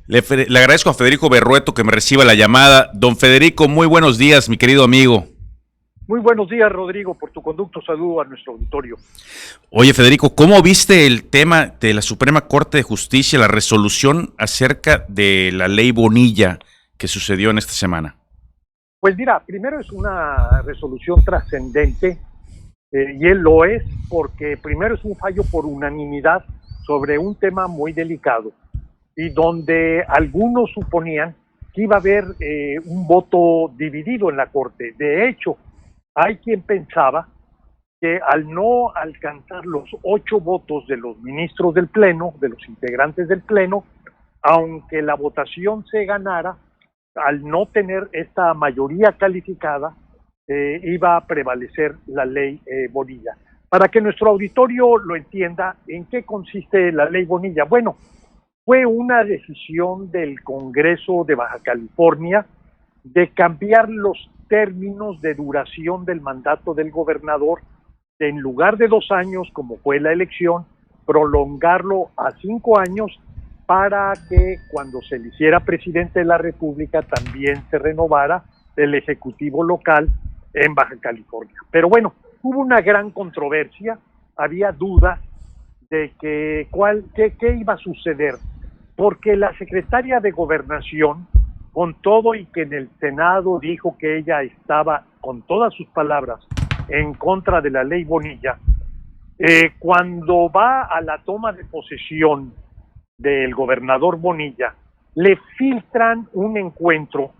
Le agradezco a Federico Berrueto que me reciba la llamada. Don Federico, muy buenos días, mi querido amigo. Muy buenos días, Rodrigo, por tu conducto. Saludo a nuestro auditorio. Oye, Federico, ¿cómo viste el tema de la Suprema Corte de Justicia, la resolución acerca de la ley Bonilla que sucedió en esta semana? Pues mira, primero es una resolución trascendente, y él lo es porque primero es un fallo por unanimidad sobre un tema muy delicado y donde algunos suponían que iba a haber un voto dividido en la Corte. De hecho, hay quien pensaba que al no alcanzar los 8 votos de los ministros del Pleno, de los integrantes del Pleno, aunque la votación se ganara, al no tener esta mayoría calificada, iba a prevalecer la ley Bonilla. Para que nuestro auditorio lo entienda, ¿en qué consiste la ley Bonilla? Bueno, fue una decisión del Congreso de Baja California de cambiar los términos de duración del mandato del gobernador, en lugar de 2 años, como fue la elección, prolongarlo a 5 años para que cuando se le hiciera presidente de la República también se renovara el Ejecutivo local en Baja California. Pero bueno, hubo una gran controversia, había dudas de qué iba a suceder, porque la secretaria de Gobernación, con todo y que en el Senado dijo que ella estaba, con todas sus palabras, en contra de la ley Bonilla, cuando va a la toma de posesión del gobernador Bonilla, le filtran un encuentro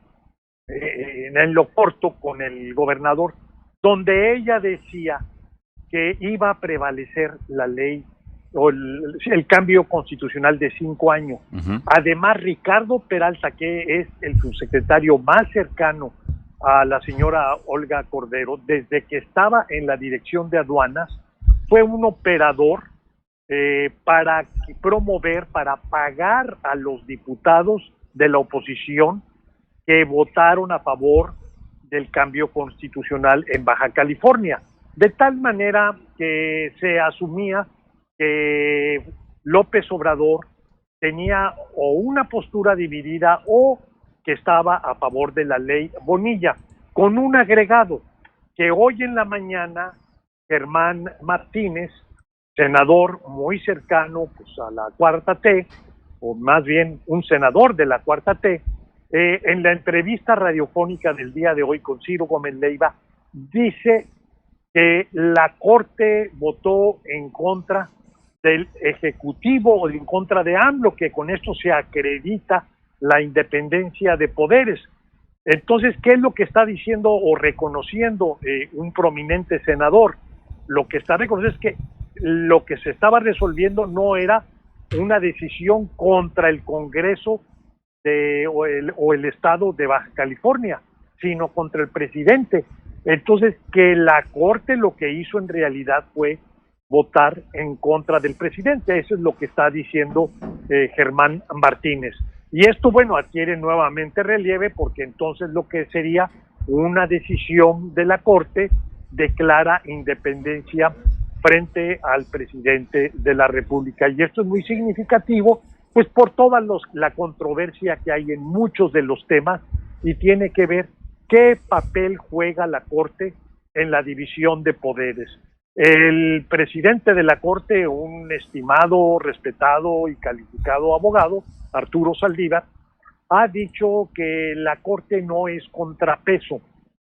en lo corto con el gobernador, donde ella decía que iba a prevalecer la ley o el cambio constitucional de 5 años. Además, Ricardo Peralta, que es el subsecretario más cercano a la señora Olga Cordero, desde que estaba en la dirección de aduanas, fue un operador para promover, para pagar a los diputados de la oposición que votaron a favor del cambio constitucional en Baja California, de tal manera que se asumía que López Obrador tenía o una postura dividida o que estaba a favor de la ley Bonilla, con un agregado que hoy en la mañana Germán Martínez, senador muy cercano pues, a la Cuarta T, o más bien un senador de la Cuarta T, en la entrevista radiofónica del día de hoy con Ciro Gómez Leiva, dice que la Corte votó en contra del Ejecutivo o en contra de AMLO, que con esto se acredita la independencia de poderes. Entonces, ¿qué es lo que está diciendo o reconociendo un prominente senador? Lo que está reconociendo es que lo que se estaba resolviendo no era una decisión contra el Congreso o el Estado de Baja California, sino contra el presidente. Entonces, que la Corte lo que hizo en realidad fue votar en contra del presidente. Eso es lo que está diciendo Germán Martínez. Y esto, bueno, adquiere nuevamente relieve porque entonces lo que sería una decisión de la Corte de clara independencia frente al presidente de la República. Y esto es muy significativo, pues por toda la controversia que hay en muchos de los temas y tiene que ver qué papel juega la Corte en la división de poderes. El presidente de la Corte, un estimado, respetado y calificado abogado, Arturo Saldívar, ha dicho que la Corte no es contrapeso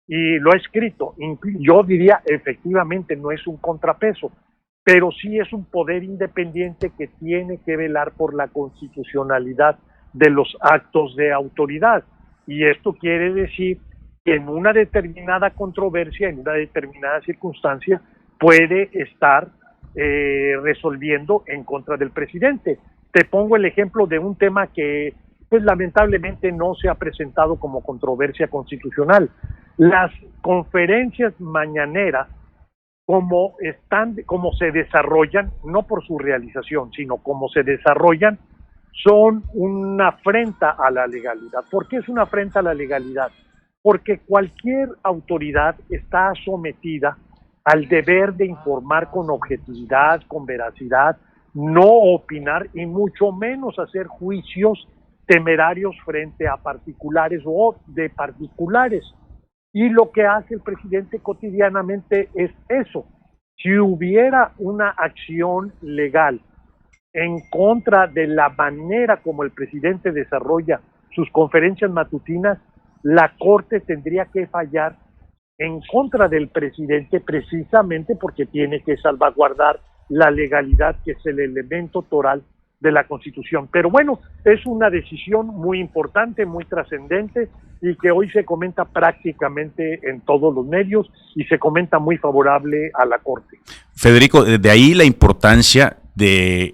y lo ha escrito. Yo diría, efectivamente, no es un contrapeso, pero sí es un poder independiente que tiene que velar por la constitucionalidad de los actos de autoridad. Y esto quiere decir que en una determinada controversia, en una determinada circunstancia, puede estar resolviendo en contra del presidente. Te pongo el ejemplo de un tema que pues lamentablemente no se ha presentado como controversia constitucional. Las conferencias mañaneras, como se desarrollan, no por su realización, sino como se desarrollan, son una afrenta a la legalidad. ¿Por qué es una afrenta a la legalidad? Porque cualquier autoridad está sometida al deber de informar con objetividad, con veracidad, no opinar y mucho menos hacer juicios temerarios frente a particulares o de particulares. Y lo que hace el presidente cotidianamente es eso. Si hubiera una acción legal en contra de la manera como el presidente desarrolla sus conferencias matutinas, la Corte tendría que fallar en contra del presidente precisamente porque tiene que salvaguardar la legalidad, que es el elemento toral de la Constitución. Pero bueno, es una decisión muy importante, muy trascendente y que hoy se comenta prácticamente en todos los medios y se comenta muy favorable a la Corte. Federico, de ahí la importancia de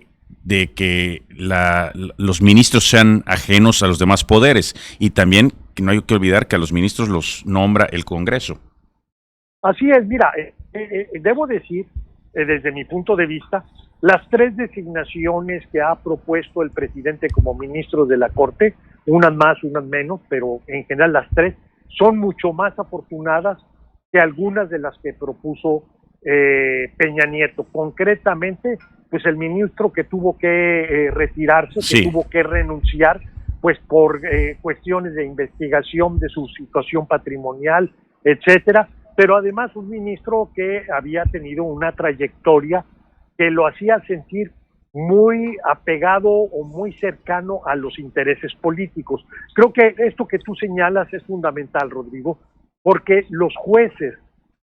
que los ministros sean ajenos a los demás poderes y también que no hay que olvidar que a los ministros los nombra el Congreso. Así es, mira, debo decir, desde mi punto de vista, las 3 designaciones que ha propuesto el presidente como ministros de la Corte, unas más, unas menos, pero en general las 3 son mucho más afortunadas que algunas de las que propuso Peña Nieto. Concretamente, pues el ministro que tuvo que retirarse, sí, que tuvo que renunciar, pues por cuestiones de investigación de su situación patrimonial, etcétera, pero además un ministro que había tenido una trayectoria que lo hacía sentir muy apegado o muy cercano a los intereses políticos. Creo que esto que tú señalas es fundamental, Rodrigo, porque los jueces,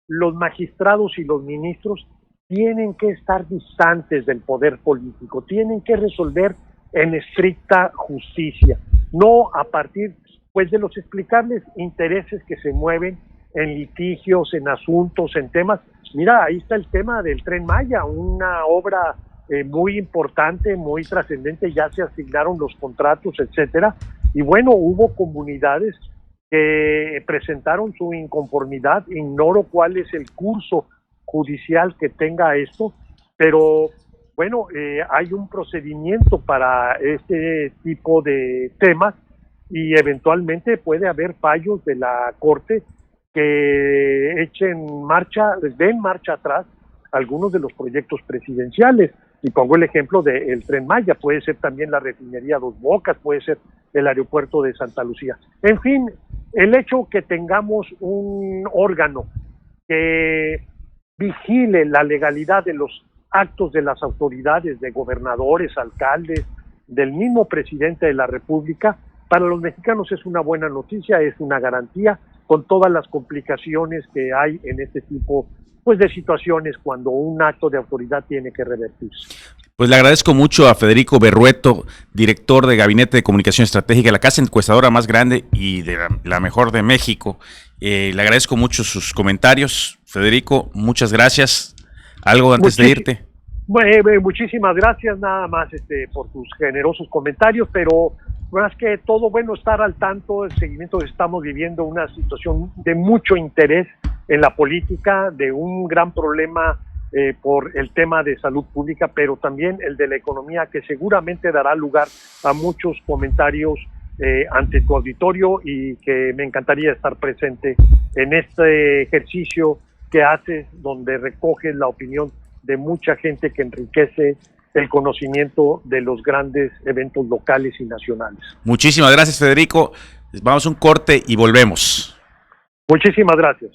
los magistrados y los ministros tienen que estar distantes del poder político, tienen que resolver en estricta justicia, no a partir pues de los explicables intereses que se mueven en litigios, en asuntos, en temas. Mira, ahí está el tema del Tren Maya, una obra muy importante, muy trascendente, ya se asignaron los contratos, etcétera, y bueno, hubo comunidades que presentaron su inconformidad. Ignoro cuál es el curso judicial que tenga esto, pero bueno, hay un procedimiento para este tipo de temas y eventualmente puede haber fallos de la Corte que den marcha atrás algunos de los proyectos presidenciales. Y pongo el ejemplo del Tren Maya, puede ser también la refinería Dos Bocas, puede ser el aeropuerto de Santa Lucía. En fin, el hecho que tengamos un órgano que vigile la legalidad de los actos de las autoridades, de gobernadores, alcaldes, del mismo presidente de la República, para los mexicanos es una buena noticia, es una garantía, con todas las complicaciones que hay en este tipo pues de situaciones cuando un acto de autoridad tiene que revertirse. Pues le agradezco mucho a Federico Berrueto, director de Gabinete de Comunicación Estratégica, la casa encuestadora más grande y de la mejor de México. Le agradezco mucho sus comentarios. Federico, muchas gracias. ¿Algo antes de irte? Muchísimas gracias nada más por tus generosos comentarios, pero más que todo, bueno, estar al tanto del seguimiento que estamos viviendo, una situación de mucho interés en la política, de un gran problema por el tema de salud pública, pero también el de la economía, que seguramente dará lugar a muchos comentarios ante tu auditorio y que me encantaría estar presente en este ejercicio que haces, donde recoges la opinión de mucha gente que enriquece el conocimiento de los grandes eventos locales y nacionales. Muchísimas gracias, Federico. Vamos a un corte y volvemos. Muchísimas gracias.